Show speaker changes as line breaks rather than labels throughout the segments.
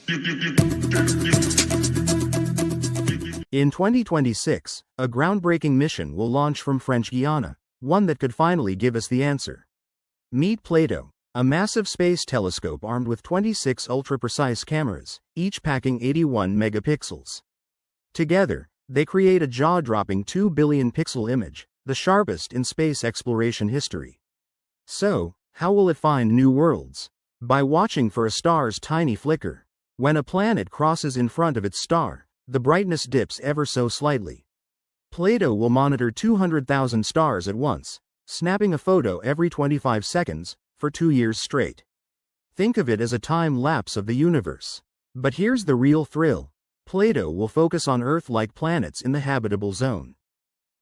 In 2026, a groundbreaking mission will launch from French Guiana, one that could finally give us the answer. Meet Plato, a massive space telescope armed with 26 ultra-precise cameras, each packing 81 megapixels. Together, they create a jaw-dropping 2 billion pixel image, the sharpest in space exploration history. So, how will it find new worlds? By watching for a star's tiny flicker. When a planet crosses in front of its star, the brightness dips ever so slightly. Plato will monitor 200,000 stars at once, snapping a photo every 25 seconds, for 2 years straight. Think of it as a time lapse of the universe. But here's the real thrill. Plato will focus on Earth-like planets in the habitable zone.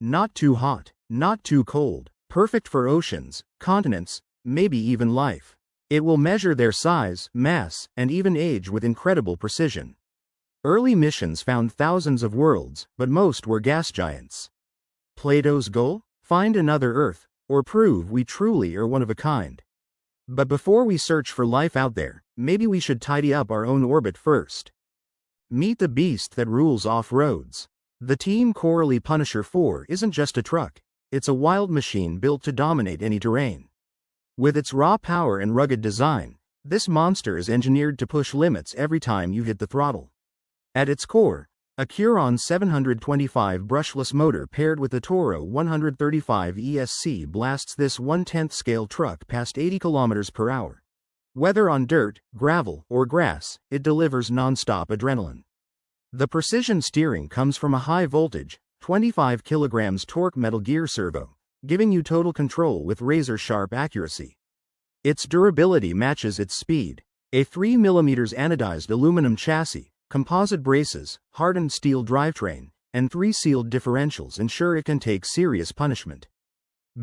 Not too hot, not too cold, perfect for oceans, continents, maybe even life. It will measure their size, mass, and even age with incredible precision. Early missions found thousands of worlds, but most were gas giants. Plato's goal? Find another Earth, or prove we truly are one of a kind. But before we search for life out there, maybe we should tidy up our own orbit first. Meet the beast that rules off-roads. The Team Coralie Punisher 4 isn't just a truck, it's a wild machine built to dominate any terrain. With its raw power and rugged design, this monster is engineered to push limits every time you hit the throttle. At its core, a Curon 725 brushless motor paired with a Toro 135 ESC blasts this 1/10 scale truck past 80 km per hour. Whether on dirt, gravel, or grass, it delivers non-stop adrenaline. The precision steering comes from a high-voltage, 25 kg torque metal gear servo, giving you total control with razor-sharp accuracy. Its durability matches its speed. A 3 mm anodized aluminum chassis, composite braces, hardened steel drivetrain, and 3 sealed differentials ensure it can take serious punishment.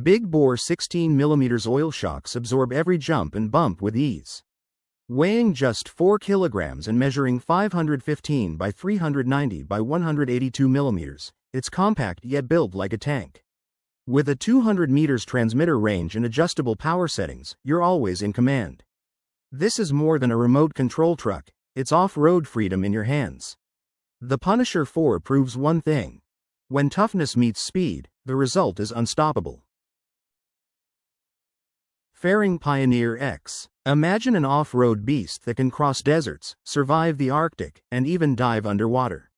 Big-bore 16 mm oil shocks absorb every jump and bump with ease. Weighing just 4 kilograms and measuring 515 by 390 by 182 millimeters, it's compact yet built like a tank. With a 200 meters transmitter range and adjustable power settings, you're always in command. This is more than a remote control truck, it's off-road freedom in your hands. The Punisher 4 proves one thing. When toughness meets speed, the result is unstoppable. Faring Pioneer X. Imagine an off-road beast that can cross deserts, survive the Arctic, and even dive underwater.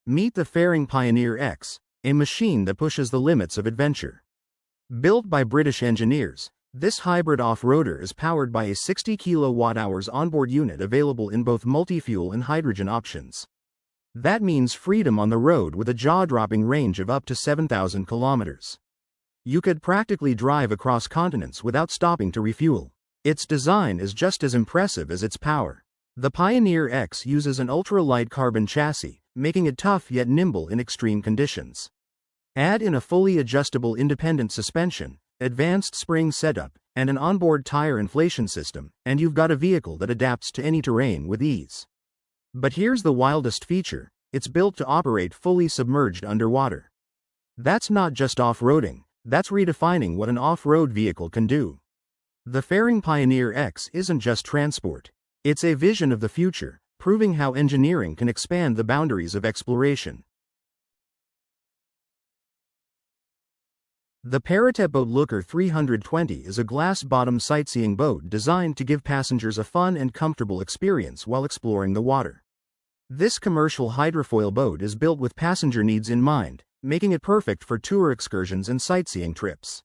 Meet the Faring Pioneer X, a machine that pushes the limits of adventure. Built by British engineers, this hybrid off-roader is powered by a 60 kWh onboard unit available in both multi-fuel and hydrogen options. That means freedom on the road with a jaw-dropping range of up to 7,000 kilometers. You could practically drive across continents without stopping to refuel. Its design is just as impressive as its power. The Pioneer X uses an ultra-light carbon chassis, making it tough yet nimble in extreme conditions. Add in a fully adjustable independent suspension, advanced spring setup, and an onboard tire inflation system, and you've got a vehicle that adapts to any terrain with ease. But here's the wildest feature, it's built to operate fully submerged underwater. That's not just off-roading, that's redefining what an off-road vehicle can do. The Faring Pioneer X isn't just transport, it's a vision of the future, proving how engineering can expand the boundaries of exploration. The Paratet Boat Looker 320 is a glass-bottom sightseeing boat designed to give passengers a fun and comfortable experience while exploring the water. This commercial hydrofoil boat is built with passenger needs in mind, making it perfect for tour excursions and sightseeing trips.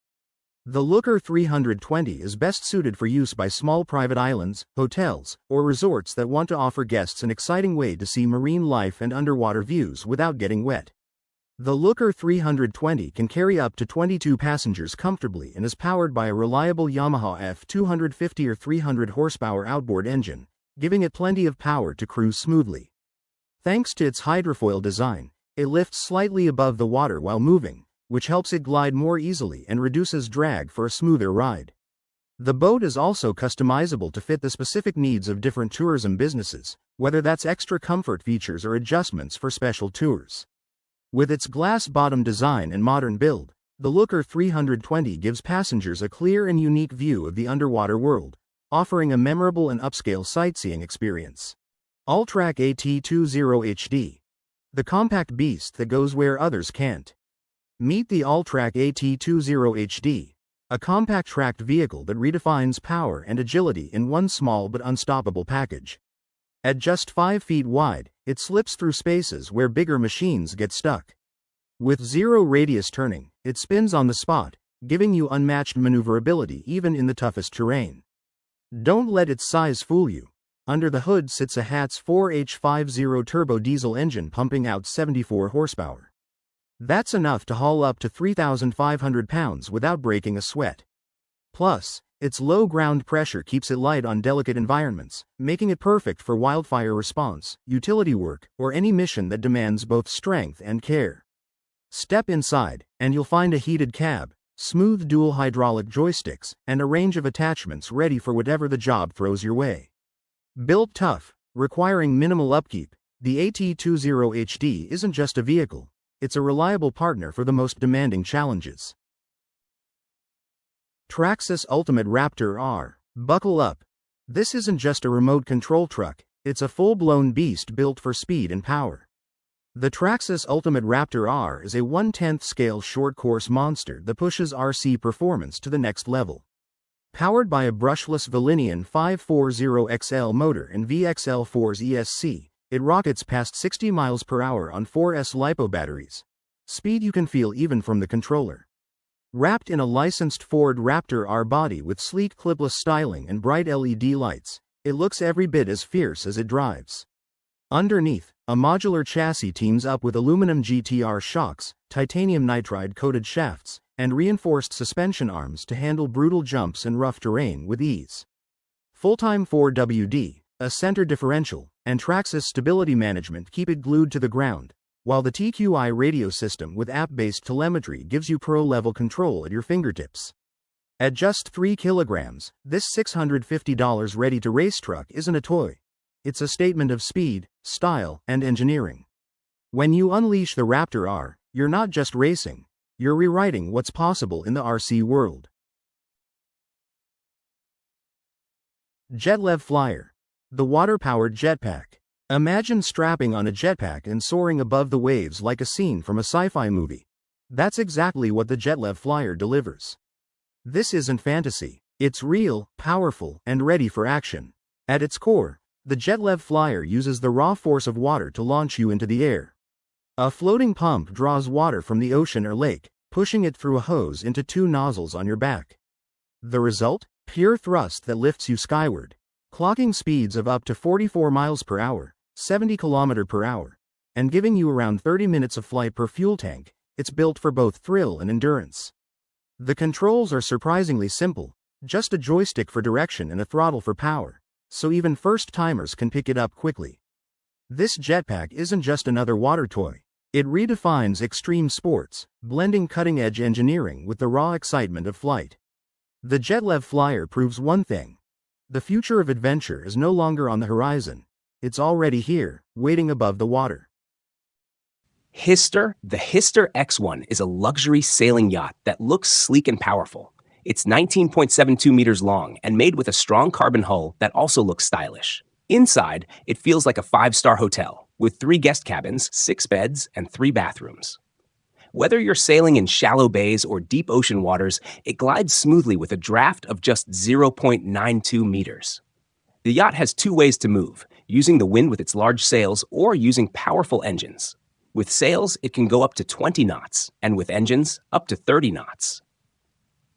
The Looker 320 is best suited for use by small private islands, hotels, or resorts that want to offer guests an exciting way to see marine life and underwater views without getting wet. The Looker 320 can carry up to 22 passengers comfortably and is powered by a reliable Yamaha F250 or 300 horsepower outboard engine, giving it plenty of power to cruise smoothly. Thanks to its hydrofoil design, it lifts slightly above the water while moving, which helps it glide more easily and reduces drag for a smoother ride. The boat is also customizable to fit the specific needs of different tourism businesses, whether that's extra comfort features or adjustments for special tours. With its glass-bottom design and modern build, the Looker 320 gives passengers a clear and unique view of the underwater world, offering a memorable and upscale sightseeing experience. Alltrack AT20 HD. The compact beast that goes where others can't. Meet the Alltrack AT20 HD, a compact tracked vehicle that redefines power and agility in one small but unstoppable package. At just 5 feet wide, it slips through spaces where bigger machines get stuck. With zero radius turning, it spins on the spot, giving you unmatched maneuverability even in the toughest terrain. Don't let its size fool you. Under the hood sits a Hatz 4H50 turbo diesel engine pumping out 74 horsepower. That's enough to haul up to 3,500 pounds without breaking a sweat. Plus, its low ground pressure keeps it light on delicate environments, making it perfect for wildfire response, utility work, or any mission that demands both strength and care. Step inside, and you'll find a heated cab, smooth dual hydraulic joysticks, and a range of attachments ready for whatever the job throws your way. Built tough, requiring minimal upkeep, the AT20 HD isn't just a vehicle, it's a reliable partner for the most demanding challenges. Traxxas Ultimate Raptor R. Buckle up. This isn't just a remote control truck, it's a full-blown beast built for speed and power. The Traxxas Ultimate Raptor R is a 1/10 scale short-course monster that pushes RC performance to the next level. Powered by a brushless Valinian 540XL motor and VXL4's ESC, it rockets past 60 miles per hour on 4S LiPo batteries. Speed you can feel even from the controller. Wrapped in a licensed Ford Raptor R body with sleek clipless styling and bright LED lights, it looks every bit as fierce as it drives. Underneath, a modular chassis teams up with aluminum GTR shocks, titanium nitride-coated shafts, and reinforced suspension arms to handle brutal jumps and rough terrain with ease. Full-time 4WD, a center differential, and Traxxas stability management keep it glued to the ground, while the TQI radio system with app-based telemetry gives you pro-level control at your fingertips. At just 3 kilograms, this $650 ready-to-race truck isn't a toy. It's a statement of speed, style, and engineering. When you unleash the Raptor R, you're not just racing, you're rewriting what's possible in the RC world. JetLev Flyer. The water-powered jetpack. Imagine strapping on a jetpack and soaring above the waves like a scene from a sci-fi movie. That's exactly what the JetLev Flyer delivers. This isn't fantasy. It's real, powerful, and ready for action. At its core, the JetLev Flyer uses the raw force of water to launch you into the air. A floating pump draws water from the ocean or lake, pushing it through a hose into 2 nozzles on your back. The result? Pure thrust that lifts you skyward. Clocking speeds of up to 44 miles per hour, 70 km per hour, and giving you around 30 minutes of flight per fuel tank. It's built for both thrill and endurance. The controls are surprisingly simple, just a joystick for direction and a throttle for power, so even first-timers can pick it up quickly. This jetpack isn't just another water toy. It redefines extreme sports, blending cutting-edge engineering with the raw excitement of flight. The JetLev Flyer proves one thing. The future of adventure is no longer on the horizon. It's already here, waiting above the water.
Hister, the Hister X1 is a luxury sailing yacht that looks sleek and powerful. It's 19.72 meters long and made with a strong carbon hull that also looks stylish. Inside, it feels like a 5-star hotel, with 3 guest cabins, 6 beds, and 3 bathrooms. Whether you're sailing in shallow bays or deep ocean waters, it glides smoothly with a draft of just 0.92 meters. The yacht has 2 ways to move, using the wind with its large sails or using powerful engines. With sails, it can go up to 20 knots, and with engines, up to 30 knots.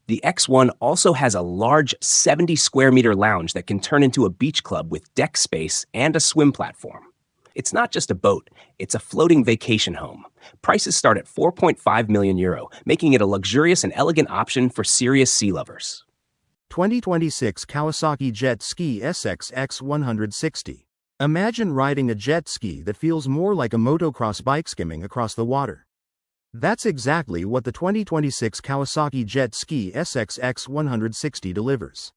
The X1 also has a large 70 square meter lounge that can turn into a beach club with deck space and a swim platform. It's not just a boat, it's a floating vacation home. Prices start at €4.5 million, making it a luxurious and elegant option for serious sea lovers.
2026 Kawasaki Jet Ski SX X160. Imagine riding a jet ski that feels more like a motocross bike skimming across the water. That's exactly what the 2026 Kawasaki Jet Ski SX X160 delivers.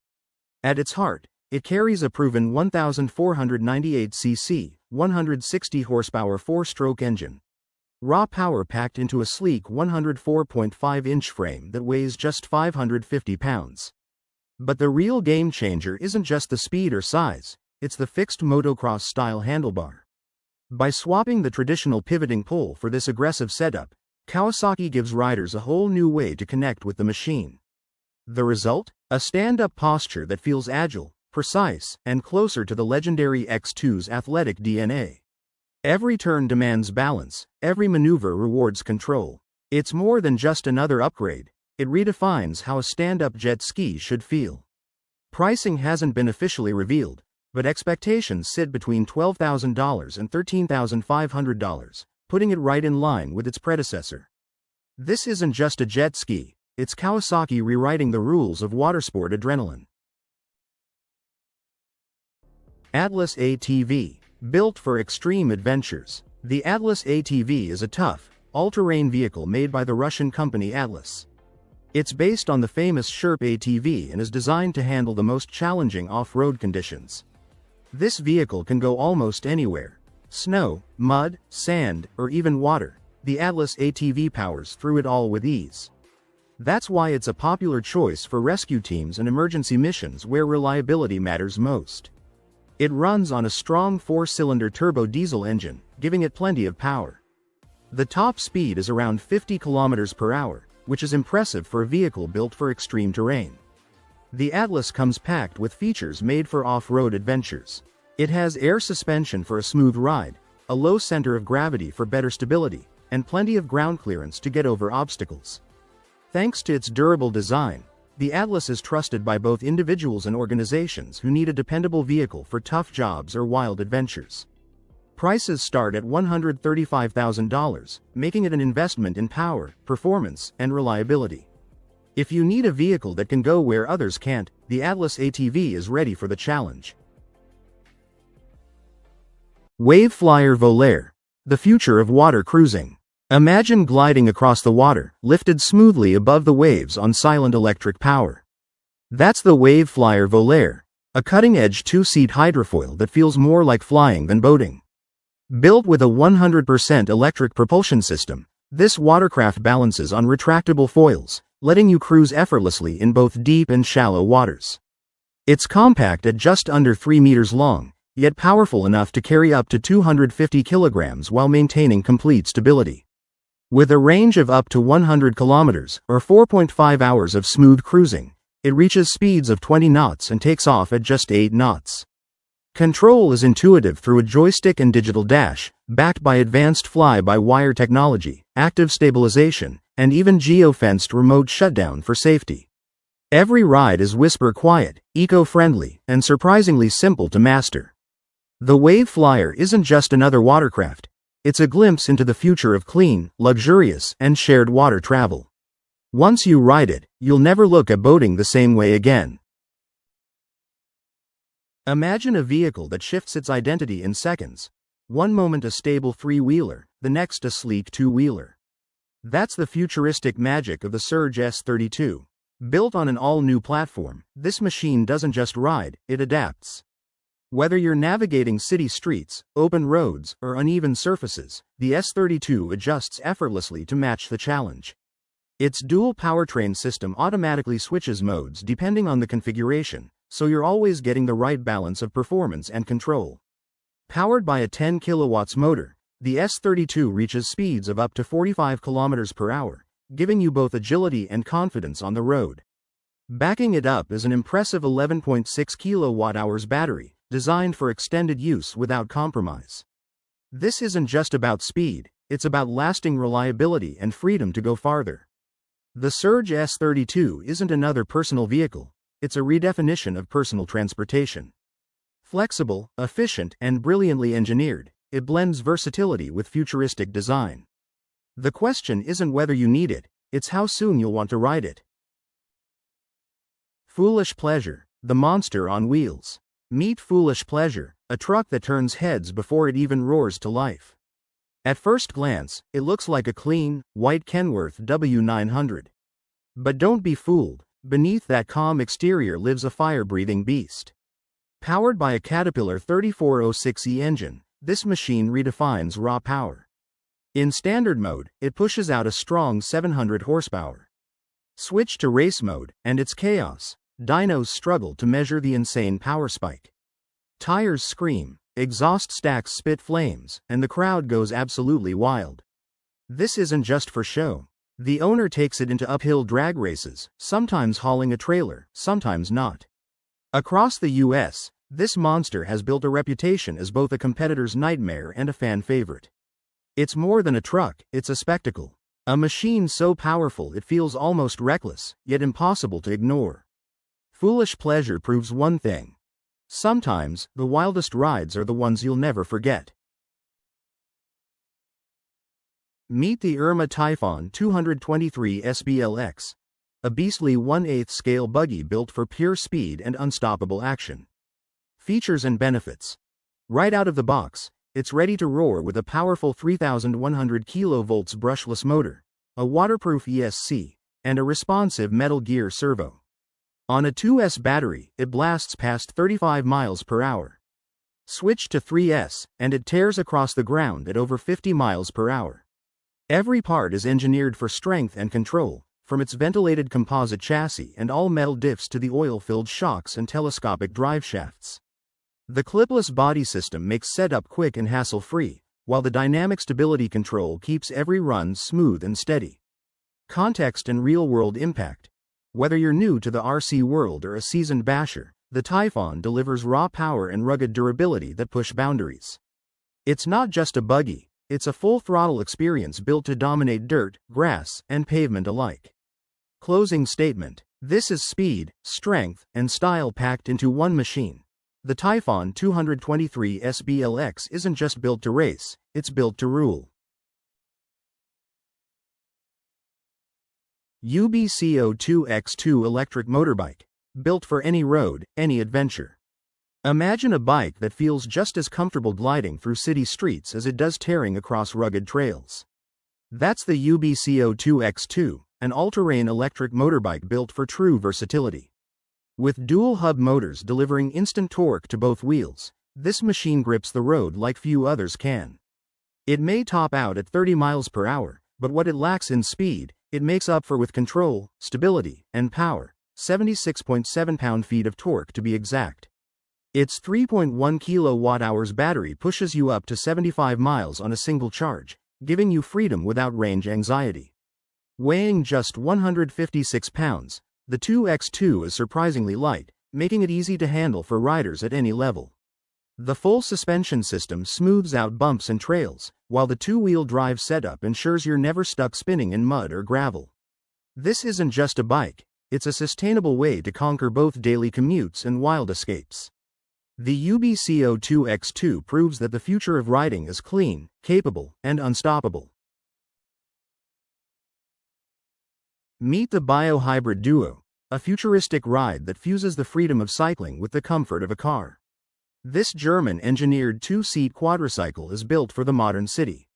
At its heart, it carries a proven 1,498cc, 160 horsepower 4-stroke engine. Raw power packed into a sleek 104.5-inch frame that weighs just 550 pounds. But the real game changer isn't just the speed or size, it's the fixed motocross-style handlebar. By swapping the traditional pivoting pole for this aggressive setup, Kawasaki gives riders a whole new way to connect with the machine. The result? A stand-up posture that feels agile, precise, and closer to the legendary X2's athletic DNA. Every turn demands balance, every maneuver rewards control. It's more than just another upgrade, it redefines how a stand-up jet ski should feel. Pricing hasn't been officially revealed, but expectations sit between $12,000 and $13,500, putting it right in line with its predecessor. This isn't just a jet ski, it's Kawasaki rewriting the rules of watersport adrenaline. Atlas ATV. Built for extreme adventures. The Atlas ATV is a tough, all-terrain vehicle made by the Russian company Atlas. It's based on the famous Sherp ATV and is designed to handle the most challenging off-road conditions. This vehicle can go almost anywhere. Snow, mud, sand, or even water. The Atlas ATV powers through it all with ease. That's why it's a popular choice for rescue teams and emergency missions where reliability matters most. It runs on a strong 4-cylinder turbo diesel engine, giving it plenty of power. The top speed is around 50 km per hour, which is impressive for a vehicle built for extreme terrain. The Atlas comes packed with features made for off-road adventures. It has air suspension for a smooth ride, a low center of gravity for better stability, and plenty of ground clearance to get over obstacles. Thanks to its durable design, the Atlas is trusted by both individuals and organizations who need a dependable vehicle for tough jobs or wild adventures. Prices start at $135,000, making it an investment in power, performance, and reliability. If you need a vehicle that can go where others can't, the Atlas ATV is ready for the challenge. Waveflyer Volair. The future of water cruising. Imagine gliding across the water, lifted smoothly above the waves on silent electric power. That's the Waveflyer Volair, a cutting-edge 2-seat hydrofoil that feels more like flying than boating. Built with a 100% electric propulsion system, this watercraft balances on retractable foils, letting you cruise effortlessly in both deep and shallow waters. It's compact at just under 3 meters long, yet powerful enough to carry up to 250 kilograms while maintaining complete stability. With a range of up to 100 kilometers, or 4.5 hours of smooth cruising, it reaches speeds of 20 knots and takes off at just 8 knots. Control is intuitive through a joystick and digital dash, backed by advanced fly-by-wire technology, active stabilization, and even geo-fenced remote shutdown for safety. Every ride is whisper-quiet, eco-friendly, and surprisingly simple to master. The Waveflyer isn't just another watercraft. It's a glimpse into the future of clean, luxurious, and shared water travel. Once you ride it, you'll never look at boating the same way again. Imagine a vehicle that shifts its identity in seconds. One moment a stable 3-wheeler, the next a sleek 2-wheeler. That's the futuristic magic of the Surge S32. Built on an all-new platform, this machine doesn't just ride, it adapts. Whether you're navigating city streets, open roads, or uneven surfaces, the S32 adjusts effortlessly to match the challenge. Its dual powertrain system automatically switches modes depending on the configuration, so you're always getting the right balance of performance and control. Powered by a 10 kilowatts motor, the S32 reaches speeds of up to 45 kilometers per hour, giving you both agility and confidence on the road. Backing it up is an impressive 11.6 kilowatt-hours battery, designed for extended use without compromise. This isn't just about speed, it's about lasting reliability and freedom to go farther. The Surge S32 isn't another personal vehicle, it's a redefinition of personal transportation. Flexible, efficient, and brilliantly engineered, it blends versatility with futuristic design. The question isn't whether you need it, it's how soon you'll want to ride it. Foolish Pleasure, the monster on wheels. Meet Foolish Pleasure, a truck that turns heads before it even roars to life. At first glance, it looks like a clean, white Kenworth W900. But don't be fooled, beneath that calm exterior lives a fire-breathing beast. Powered by a Caterpillar 3406E engine, this machine redefines raw power. In standard mode, it pushes out a strong 700 horsepower. Switch to race mode, and it's chaos. Dynos struggle to measure the insane power spike. Tires scream, exhaust stacks spit flames, and the crowd goes absolutely wild. This isn't just for show. The owner takes it into uphill drag races, sometimes hauling a trailer, sometimes not. Across the US, this monster has built a reputation as both a competitor's nightmare and a fan favorite. It's more than a truck, it's a spectacle. A machine so powerful it feels almost reckless, yet impossible to ignore. Foolish pleasure proves one thing. Sometimes, the wildest rides are the ones you'll never forget. Meet the Irma Typhon 223 SBLX, a beastly 1/8 scale buggy built for pure speed and unstoppable action. Features and benefits. Right out of the box, it's ready to roar with a powerful 3,100 kV brushless motor, a waterproof ESC, and a responsive metal gear servo. On a 2S battery, it blasts past 35 miles per hour. Switch to 3S, and it tears across the ground at over 50 miles per hour. Every part is engineered for strength and control, from its ventilated composite chassis and all-metal diffs to the oil-filled shocks and telescopic drive shafts. The clipless body system makes setup quick and hassle-free, while the dynamic stability control keeps every run smooth and steady. Context and real-world impact. Whether you're new to the RC world or a seasoned basher, the Typhon delivers raw power and rugged durability that push boundaries. It's not just a buggy, it's a full-throttle experience built to dominate dirt, grass, and pavement alike. Closing statement. This is speed, strength, and style packed into one machine. The Typhon 223 SBLX isn't just built to race, it's built to rule. UBCO2X2 electric motorbike, built for any road, any adventure. Imagine a bike that feels just as comfortable gliding through city streets as it does tearing across rugged trails. That's the UBCO2X2, an all-terrain electric motorbike built for true versatility. With dual-hub motors delivering instant torque to both wheels, this machine grips the road like few others can. It may top out at 30 miles per hour, but what it lacks in speed, it makes up for with control, stability, and power, 76.7 pound-feet of torque to be exact. Its 3.1 kilowatt-hours battery pushes you up to 75 miles on a single charge, giving you freedom without range anxiety. Weighing just 156 pounds, the 2X2 is surprisingly light, making it easy to handle for riders at any level. The full suspension system smooths out bumps and trails, while the two-wheel drive setup ensures you're never stuck spinning in mud or gravel. This isn't just a bike, it's a sustainable way to conquer both daily commutes and wild escapes. The UBCO2X2 proves that the future of riding is clean, capable, and unstoppable. Meet the Biohybrid Duo, a futuristic ride that fuses the freedom of cycling with the comfort of a car. This German-engineered two-seat quadricycle is built for the modern city.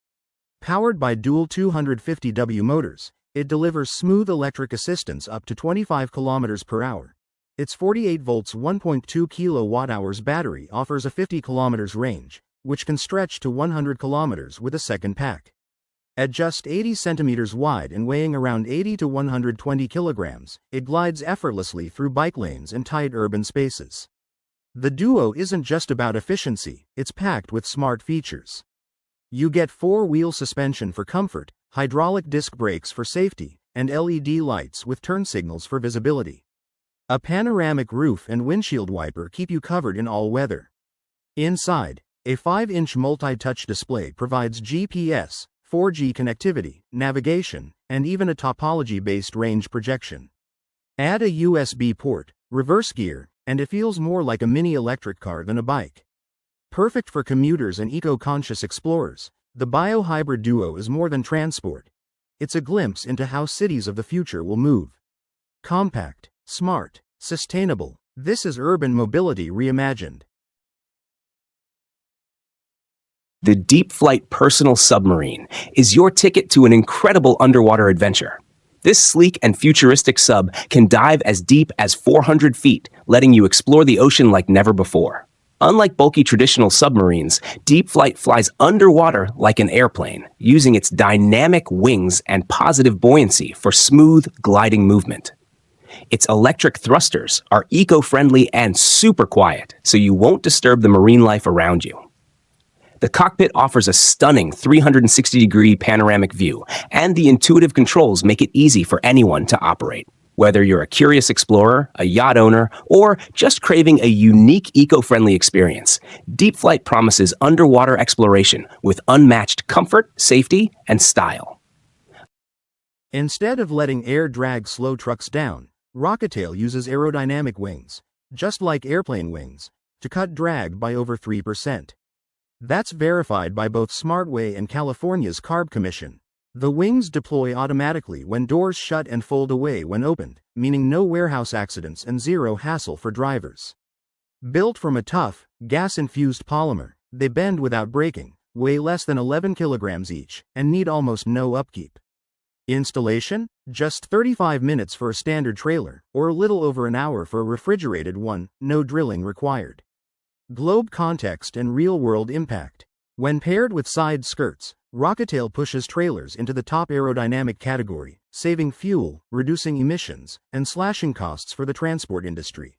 Powered by dual 250W motors, it delivers smooth electric assistance up to 25 km per hour. Its 48 volts 1.2 kilowatt-hours battery offers a 50 km range, which can stretch to 100 km with a second pack. At just 80 centimeters wide and weighing around 80 to 120 kilograms, it glides effortlessly through bike lanes and tight urban spaces. The Duo isn't just about efficiency, it's packed with smart features. You get four-wheel suspension for comfort, hydraulic disc brakes for safety, and LED lights with turn signals for visibility. A panoramic roof and windshield wiper keep you covered in all weather. Inside, a 5-inch multi-touch display provides GPS, 4G connectivity, navigation, and even a topology-based range projection. Add a USB port, reverse gear, and it feels more like a mini electric car than a bike. Perfect for commuters and eco-conscious explorers, the Biohybrid Duo is more than transport. It's a glimpse into how cities of the future will move. Compact, smart, sustainable, this is urban mobility reimagined.
The Deep Flight Personal Submarine is your ticket to an incredible underwater adventure. This sleek and futuristic sub can dive as deep as 400 feet, letting you explore the ocean like never before. Unlike bulky traditional submarines, Deep Flight flies underwater like an airplane, using its dynamic wings and positive buoyancy for smooth, gliding movement. Its electric thrusters are eco-friendly and super quiet, so you won't disturb the marine life around you. The cockpit offers a stunning 360-degree panoramic view, and the intuitive controls make it easy for anyone to operate. Whether you're a curious explorer, a yacht owner, or just craving a unique eco-friendly experience, Deep Flight promises underwater exploration with unmatched comfort, safety, and style.
Instead of letting air drag slow trucks down, Rocketail uses aerodynamic wings, just like airplane wings, to cut drag by over 3%. That's verified by both Smartway and California's CARB Commission. The wings deploy automatically when doors shut and fold away when opened, meaning no warehouse accidents and zero hassle for drivers. Built from a tough, gas-infused polymer, they bend without breaking, weigh less than 11 kilograms each, and need almost no upkeep. Installation? Just 35 minutes for a standard trailer, or a little over an hour for a refrigerated one, no drilling required. Globe context and real-world impact. When paired with side skirts, Rocketail pushes trailers into the top aerodynamic category, saving fuel, reducing emissions, and slashing costs for the transport industry.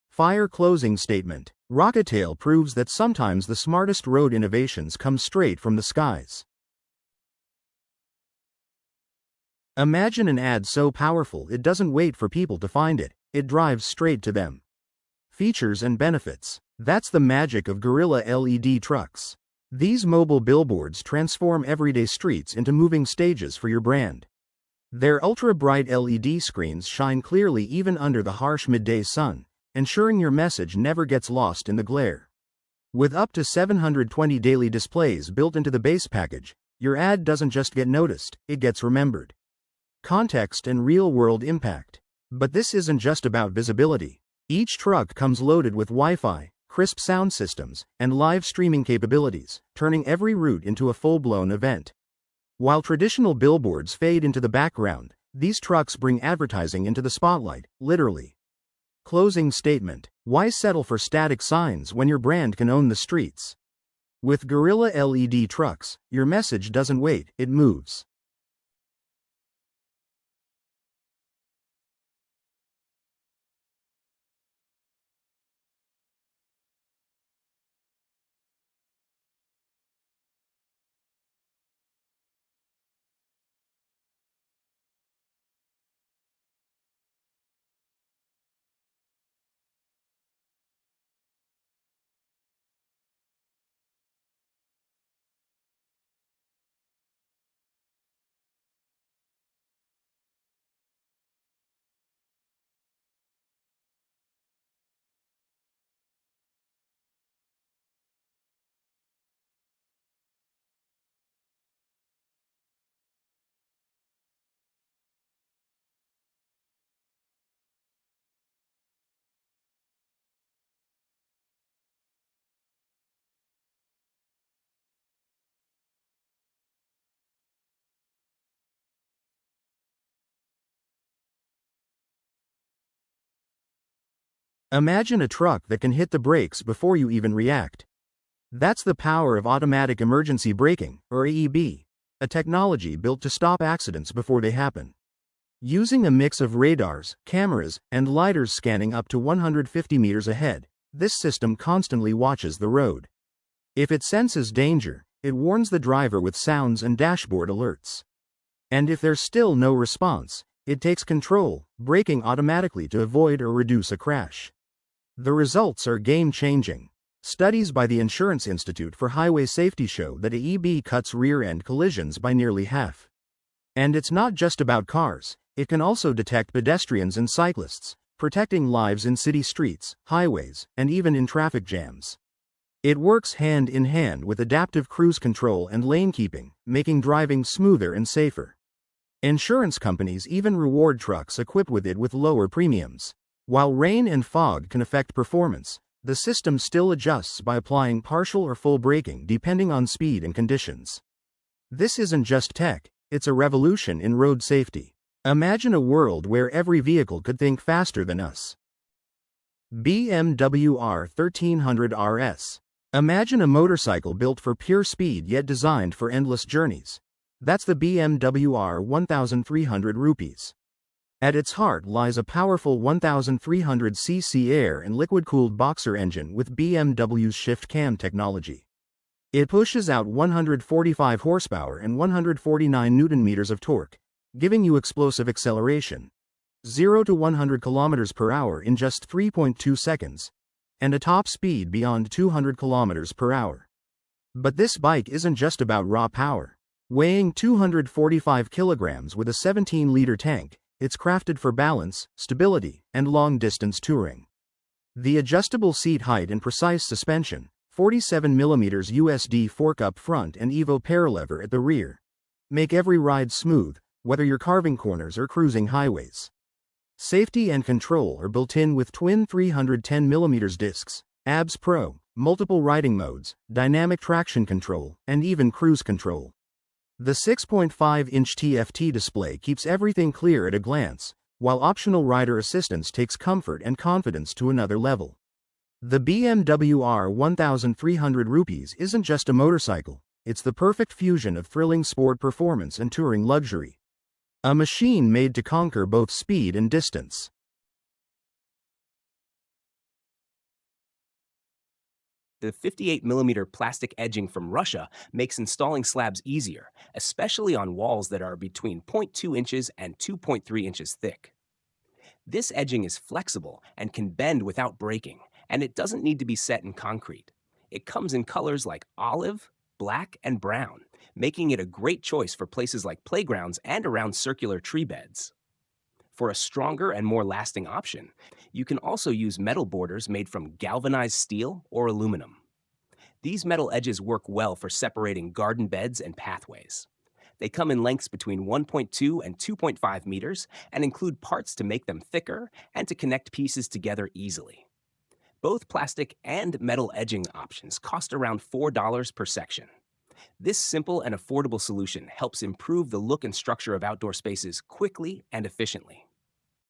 Fire closing statement. Rocketail proves that sometimes the smartest road innovations come straight from the skies. Imagine an ad so powerful it doesn't wait for people to find it, it drives straight to them. Features and benefits. That's the magic of Gorilla LED trucks. These mobile billboards transform everyday streets into moving stages for your brand. Their ultra-bright LED screens shine clearly even under the harsh midday sun, ensuring your message never gets lost in the glare. With up to 720 daily displays built into the base package, your ad doesn't just get noticed, it gets remembered. Context and real-world impact. But this isn't just about visibility. Each truck comes loaded with Wi-Fi, crisp sound systems, and live streaming capabilities, turning every route into a full-blown event. While traditional billboards fade into the background, these trucks bring advertising into the spotlight, literally. Closing statement. Why settle for static signs when your brand can own the streets? With Gorilla LED trucks, your message doesn't wait, it moves. Imagine a truck that can hit the brakes before you even react. That's the power of automatic emergency braking, or AEB, a technology built to stop accidents before they happen. Using a mix of radars, cameras, and lidars scanning up to 150 meters ahead, this system constantly watches the road. If it senses danger, it warns the driver with sounds and dashboard alerts. And if there's still no response, it takes control, braking automatically to avoid or reduce a crash. The results are game-changing. Studies by the Insurance Institute for Highway Safety show that AEB cuts rear-end collisions by nearly half. And it's not just about cars, it can also detect pedestrians and cyclists, protecting lives in city streets, highways, and even in traffic jams. It works hand in hand with adaptive cruise control and lane keeping, making driving smoother and safer. Insurance companies even reward trucks equipped with it with lower premiums. While rain and fog can affect performance, the system still adjusts by applying partial or full braking depending on speed and conditions. This isn't just tech, it's a revolution in road safety. Imagine a world where every vehicle could think faster than us. BMW R1300 RS. Imagine a motorcycle built for pure speed yet designed for endless journeys. That's the BMW R1300 rupees. At its heart lies a powerful 1,300cc air and liquid-cooled boxer engine with BMW's shift cam technology. It pushes out 145 horsepower and 149 Nm of torque, giving you explosive acceleration, 0 to 100 km per hour in just 3.2 seconds, and a top speed beyond 200 km per hour. But this bike isn't just about raw power. Weighing 245 kilograms with a 17-liter tank, it's crafted for balance, stability, and long-distance touring. The adjustable seat height and precise suspension, 47mm USD fork up front and Evo paralever at the rear, make every ride smooth, whether you're carving corners or cruising highways. Safety and control are built in with twin 310mm discs, ABS Pro, multiple riding modes, dynamic traction control, and even cruise control. The 6.5-inch TFT display keeps everything clear at a glance, while optional rider assistance takes comfort and confidence to another level. The BMW R 1300 rupees isn't just a motorcycle, it's the perfect fusion of thrilling sport performance and touring luxury. A machine made to conquer both speed and distance.
The 58mm plastic edging from Russia makes installing slabs easier, especially on walls that are between 0.2 inches and 2.3 inches thick. This edging is flexible and can bend without breaking, and it doesn't need to be set in concrete. It comes in colors like olive, black, and brown, making it a great choice for places like playgrounds and around circular tree beds. For a stronger and more lasting option, you can also use metal borders made from galvanized steel or aluminum. These metal edges work well for separating garden beds and pathways. They come in lengths between 1.2 and 2.5 meters and include parts to make them thicker and to connect pieces together easily. Both plastic and metal edging options cost around $4 per section. This simple and affordable solution helps improve the look and structure of outdoor spaces quickly and efficiently.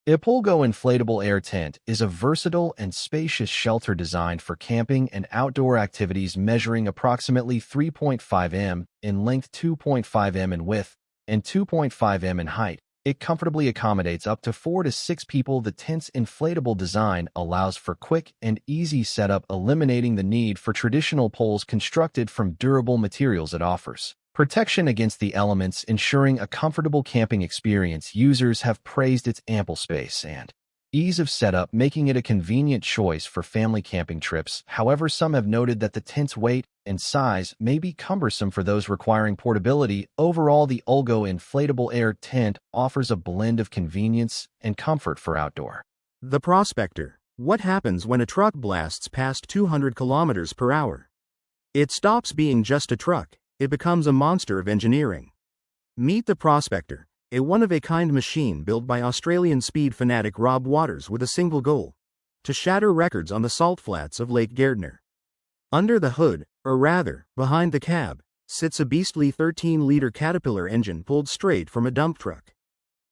Ipolgo Inflatable Air Tent is a versatile and spacious shelter designed for camping and outdoor activities, measuring approximately 3.5 m in length, 2.5 m in width, and 2.5 m in height. It comfortably accommodates up to 4 to 6 people. The tent's inflatable design allows for quick and easy setup, eliminating the need for traditional poles constructed from durable materials. It offers protection against the elements, ensuring a comfortable camping experience. Users have praised its ample space and ease of setup, making it a convenient choice for family camping trips. However, some have noted that the tent's weight and size may be cumbersome for those requiring portability. Overall, the Ipolgo Inflatable Air Tent offers a blend of convenience and comfort for outdoor.
The Prospector. What happens when a truck blasts past 200 kilometers per hour? It stops being just a truck. It becomes a monster of engineering. Meet the Prospector, a one-of-a-kind machine built by Australian speed fanatic Rob Waters with a single goal: to shatter records on the salt flats of Lake Gardner. Under the hood, or rather, behind the cab, sits a beastly 13-liter Caterpillar engine pulled straight from a dump truck.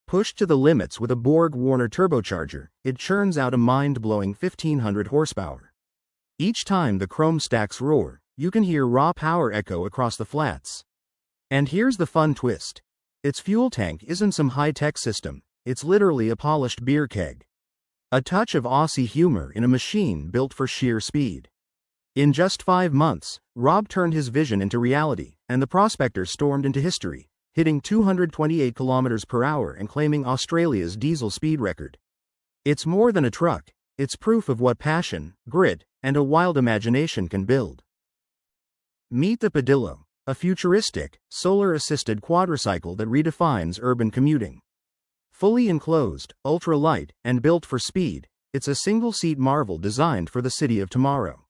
Pushed to the limits with a Borg Warner turbocharger, it churns out a mind-blowing 1,500 horsepower. Each time the chrome stacks roar, you can hear raw power echo across the flats. And here's the fun twist. Its fuel tank isn't some high-tech system, it's literally a polished beer keg. A touch of Aussie humor in a machine built for sheer speed. In just 5 months, Rob turned his vision into reality, and the Prospector stormed into history, hitting 228 kilometers per hour and claiming Australia's diesel speed record. It's more than a truck, it's proof of what passion, grit, and a wild imagination can build. Meet the Pedillo, a futuristic, solar-assisted quadricycle that redefines urban commuting. Fully enclosed, ultra-light, and built for speed, it's a single-seat marvel designed for the city of tomorrow.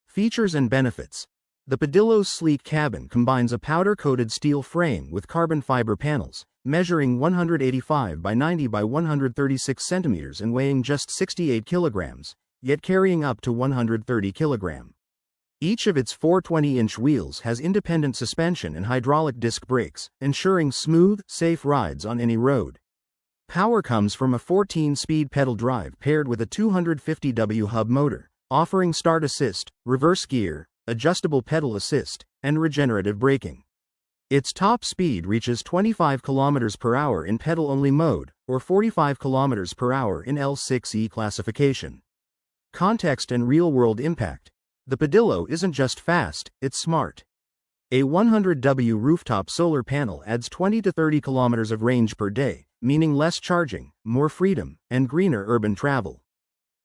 Features and benefits. The Pedillo's sleek cabin combines a powder-coated steel frame with carbon fiber panels, measuring 185 by 90 by 136 centimeters and weighing just 68 kilograms, yet carrying up to 130 kilograms. Each of its 4 20-inch wheels has independent suspension and hydraulic disc brakes, ensuring smooth, safe rides on any road. Power comes from a 14-speed pedal drive paired with a 250W hub motor, offering start assist, reverse gear, adjustable pedal assist, and regenerative braking. Its top speed reaches 25 km per hour in pedal-only mode, or 45 km per hour in L6E classification. Context and real-world impact. The Padillo isn't just fast, it's smart. A 100W rooftop solar panel adds 20 to 30 kilometers of range per day, meaning less charging, more freedom, and greener urban travel.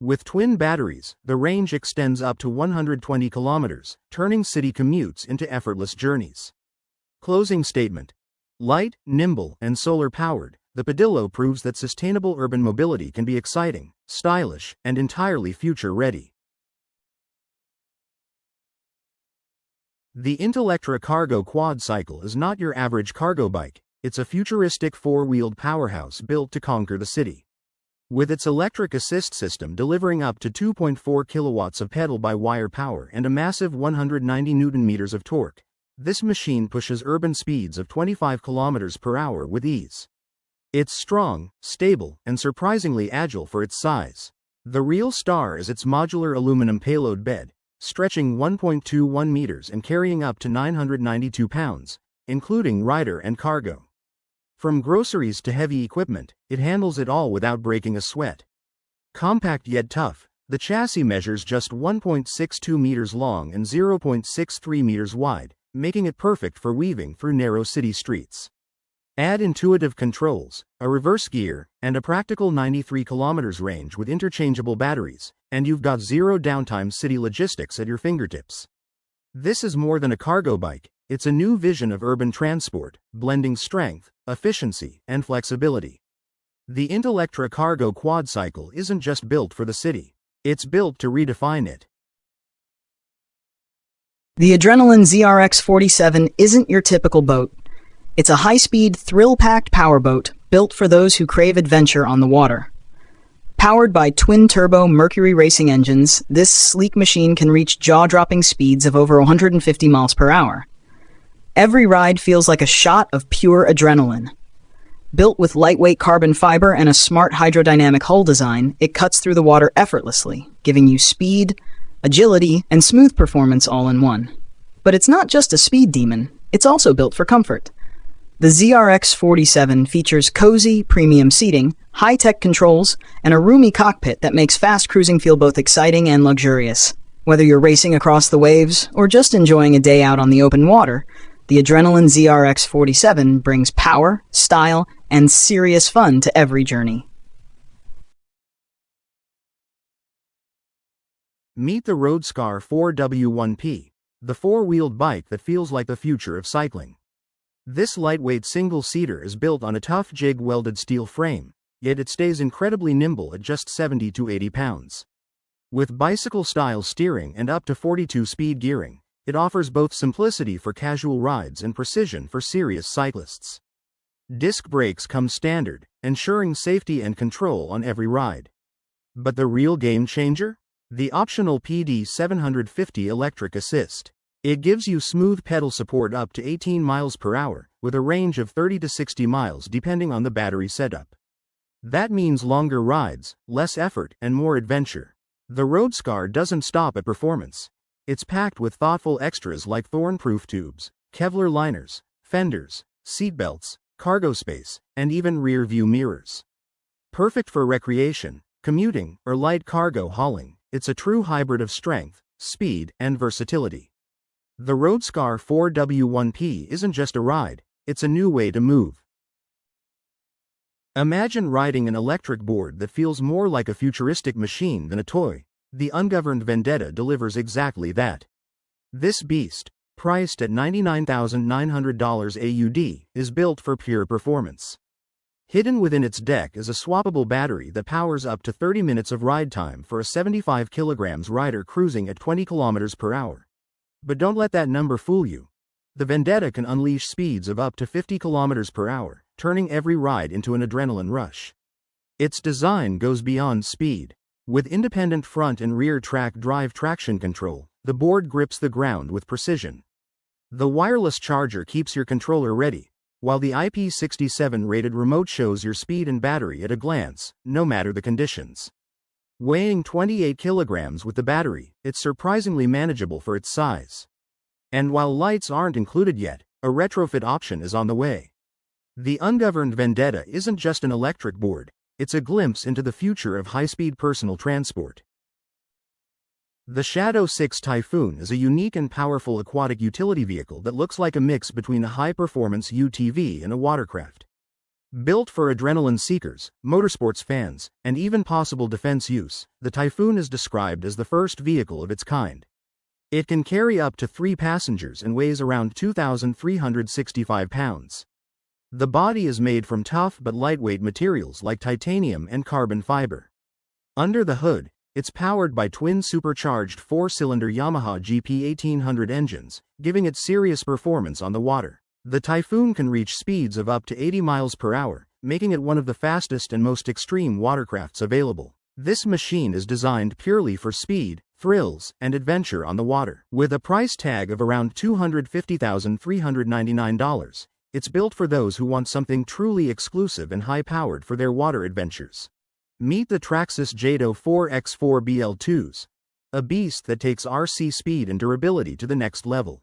With twin batteries, the range extends up to 120 kilometers, turning city commutes into effortless journeys. Closing statement. Light, nimble, and solar-powered, the Padillo proves that sustainable urban mobility can be exciting, stylish, and entirely future-ready. The Intellectra Cargo Quad Cycle is not your average cargo bike, it's a futuristic four-wheeled powerhouse built to conquer the city. With its electric assist system delivering up to 2.4 kilowatts of pedal-by-wire power and a massive 190 Newton-meters of torque, this machine pushes urban speeds of 25 kilometers per hour with ease. It's strong, stable, and surprisingly agile for its size. The real star is its modular aluminum payload bed, stretching 1.21 meters and carrying up to 992 pounds, including rider and cargo. From groceries to heavy equipment, it handles it all without breaking a sweat. Compact yet tough, the chassis measures just 1.62 meters long and 0.63 meters wide, making it perfect for weaving through narrow city streets. Add intuitive controls, a reverse gear, and a practical 93 kilometers range with interchangeable batteries, and you've got zero downtime city logistics at your fingertips. This is more than a cargo bike, it's a new vision of urban transport, blending strength, efficiency, and flexibility. The Intellectra Cargo Quad Cycle isn't just built for the city, it's built to redefine it.
The Adrenaline ZRX-47 isn't your typical boat. It's a high-speed, thrill-packed powerboat built for those who crave adventure on the water. Powered by twin-turbo Mercury racing engines, this sleek machine can reach jaw-dropping speeds of over 150 miles per hour. Every ride feels like a shot of pure adrenaline. Built with lightweight carbon fiber and a smart hydrodynamic hull design, it cuts through the water effortlessly, giving you speed, agility, and smooth performance all in one. But it's not just a speed demon, it's also built for comfort. The ZRX-47 features cozy, premium seating, high-tech controls, and a roomy cockpit that makes fast cruising feel both exciting and luxurious. Whether you're racing across the waves or just enjoying a day out on the open water, the Adrenaline ZRX-47 brings power, style, and serious fun to every journey.
Meet the Roadscar 4W1P, the four-wheeled bike that feels like the future of cycling. This lightweight single-seater is built on a tough jig-welded steel frame, yet it stays incredibly nimble at just 70 to 80 pounds. With bicycle-style steering and up to 42-speed gearing, it offers both simplicity for casual rides and precision for serious cyclists. Disc brakes come standard, ensuring safety and control on every ride. But the real game changer? The optional PD 750 electric assist. It gives you smooth pedal support up to 18 miles per hour, with a range of 30 to 60 miles depending on the battery setup. That means longer rides, less effort, and more adventure. The Roadscar doesn't stop at performance. It's packed with thoughtful extras like thorn-proof tubes, Kevlar liners, fenders, seatbelts, cargo space, and even rear-view mirrors. Perfect for recreation, commuting, or light cargo hauling, it's a true hybrid of strength, speed, and versatility. The Roadscar 4W1P isn't just a ride, it's a new way to move. Imagine riding an electric board that feels more like a futuristic machine than a toy. The ungoverned Vendetta delivers exactly that. This beast, priced at $99,900 AUD, is built for pure performance. Hidden within its deck is a swappable battery that powers up to 30 minutes of ride time for a 75 kilograms rider cruising at 20 kilometers per hour. But don't let that number fool you. The Vendetta can unleash speeds of up to 50 kilometers per hour, turning every ride into an adrenaline rush. Its design goes beyond speed. With independent front and rear track drive traction control, the board grips the ground with precision. The wireless charger keeps your controller ready, while the IP67 rated remote shows your speed and battery at a glance, no matter the conditions. Weighing 28 kilograms with the battery, it's surprisingly manageable for its size. And while lights aren't included yet, a retrofit option is on the way. The ungoverned Vendetta isn't just an electric board, it's a glimpse into the future of high-speed personal transport. The Shadow 6 Typhoon is a unique and powerful aquatic utility vehicle that looks like a mix between a high-performance UTV and a watercraft. Built for adrenaline seekers, motorsports fans, and even possible defense use, the Typhoon is described as the first vehicle of its kind. It can carry up to 3 passengers and weighs around 2,365 pounds. The body is made from tough but lightweight materials like titanium and carbon fiber. Under the hood, it's powered by twin supercharged 4-cylinder Yamaha GP1800 engines, giving it serious performance on the water. The Typhoon can reach speeds of up to 80 miles per hour, making it one of the fastest and most extreme watercrafts available. This machine is designed purely for speed, thrills, and adventure on the water. With a price tag of around $250,399, it's built for those who want something truly exclusive and high-powered for their water adventures. Meet the Traxxas Jado 4x4 BL2s, a beast that takes RC speed and durability to the next level.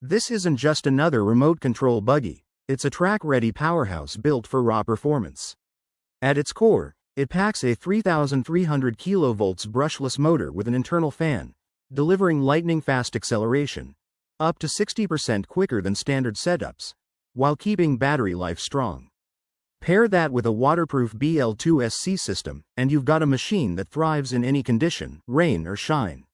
This isn't just another remote control buggy, it's a track-ready powerhouse built for raw performance. At its core, it packs a 3,300 kV brushless motor with an internal fan, delivering lightning-fast acceleration, up to 60% quicker than standard setups, while keeping battery life strong. Pair that with a waterproof BL2SC system, and you've got a machine that thrives in any condition, rain or shine.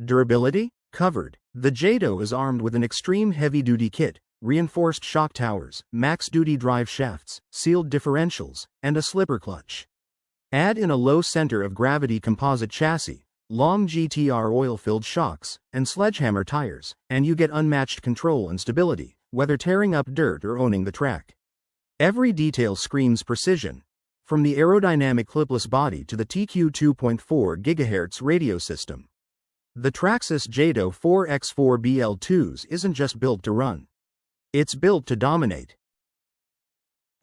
Durability? Covered. The Jado is armed with an extreme heavy-duty kit, reinforced shock towers, max-duty drive shafts, sealed differentials, and a slipper clutch. Add in a low center of gravity composite chassis, long GTR oil-filled shocks, and sledgehammer tires, and you get unmatched control and stability, whether tearing up dirt or owning the track. Every detail screams precision, from the aerodynamic clipless body to the TQ 2.4 GHz radio system. The Traxxas Jado 4x4 BL2s isn't just built to run. It's built to dominate.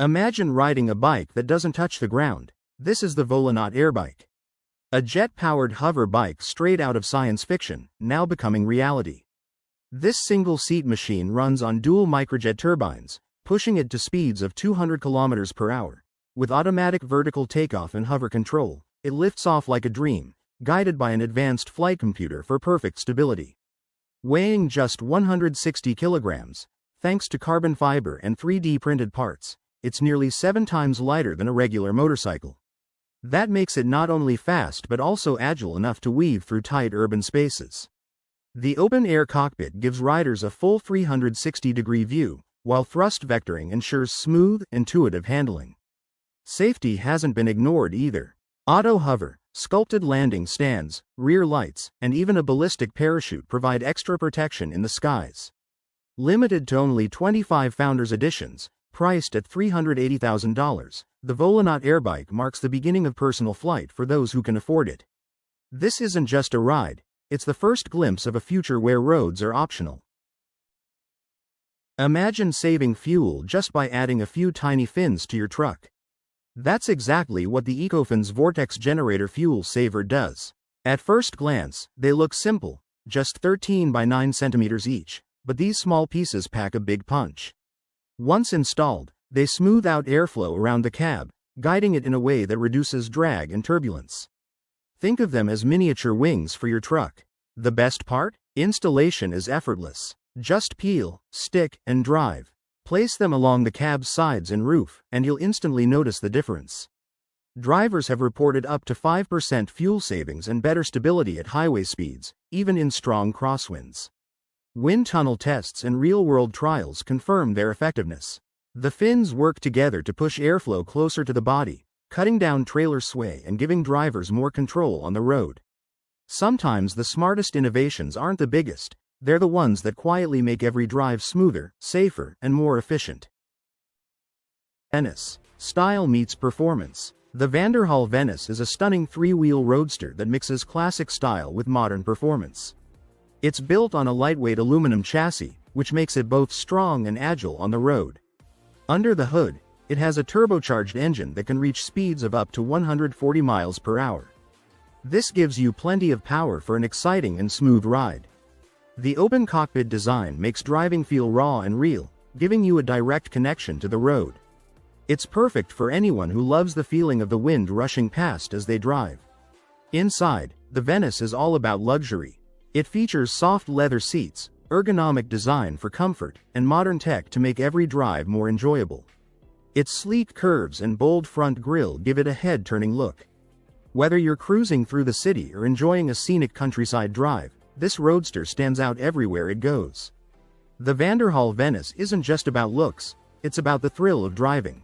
Imagine riding a bike that doesn't touch the ground. This is the Volonaut Airbike. A jet-powered hover bike straight out of science fiction, now becoming reality. This single-seat machine runs on dual microjet turbines, pushing it to speeds of 200 km per hour. With automatic vertical takeoff and hover control, it lifts off like a dream, guided by an advanced flight computer for perfect stability. Weighing just 160 kilograms, thanks to carbon fiber and 3D printed parts, it's nearly 7 times lighter than a regular motorcycle. That makes it not only fast but also agile enough to weave through tight urban spaces. The open-air cockpit gives riders a full 360-degree view, while thrust vectoring ensures smooth, intuitive handling. Safety hasn't been ignored either. Auto hover, sculpted landing stands, rear lights, and even a ballistic parachute provide extra protection in the skies. Limited to only 25 Founders Editions, priced at $380,000, the Volonaut Airbike marks the beginning of personal flight for those who can afford it. This isn't just a ride, it's the first glimpse of a future where roads are optional. Imagine saving fuel just by adding a few tiny fins to your truck. That's exactly what the Ecofins Vortex Generator Fuel Saver does. At first glance, they look simple, just 13 by 9 centimeters each, but these small pieces pack a big punch. Once installed, they smooth out airflow around the cab, guiding it in a way that reduces drag and turbulence. Think of them as miniature wings for your truck. The best part? Installation is effortless. Just peel, stick, and drive. Place them along the cab's sides and roof, and you'll instantly notice the difference. Drivers have reported up to 5% fuel savings and better stability at highway speeds, even in strong crosswinds. Wind tunnel tests and real-world trials confirm their effectiveness. The fins work together to push airflow closer to the body, cutting down trailer sway and giving drivers more control on the road. Sometimes the smartest innovations aren't the biggest, they're the ones that quietly make every drive smoother, safer, and more efficient. Venice. Style meets performance. The Vanderhall Venice is a stunning 3-wheel roadster that mixes classic style with modern performance. It's built on a lightweight aluminum chassis, which makes it both strong and agile on the road. Under the hood, it has a turbocharged engine that can reach speeds of up to 140 miles per hour. This gives you plenty of power for an exciting and smooth ride. The open cockpit design makes driving feel raw and real, giving you a direct connection to the road. It's perfect for anyone who loves the feeling of the wind rushing past as they drive. Inside, the Venice is all about luxury. It features soft leather seats, ergonomic design for comfort, and modern tech to make every drive more enjoyable. Its sleek curves and bold front grille give it a head-turning look. Whether you're cruising through the city or enjoying a scenic countryside drive, this roadster stands out everywhere it goes. The Vanderhall Venice isn't just about looks, it's about the thrill of driving.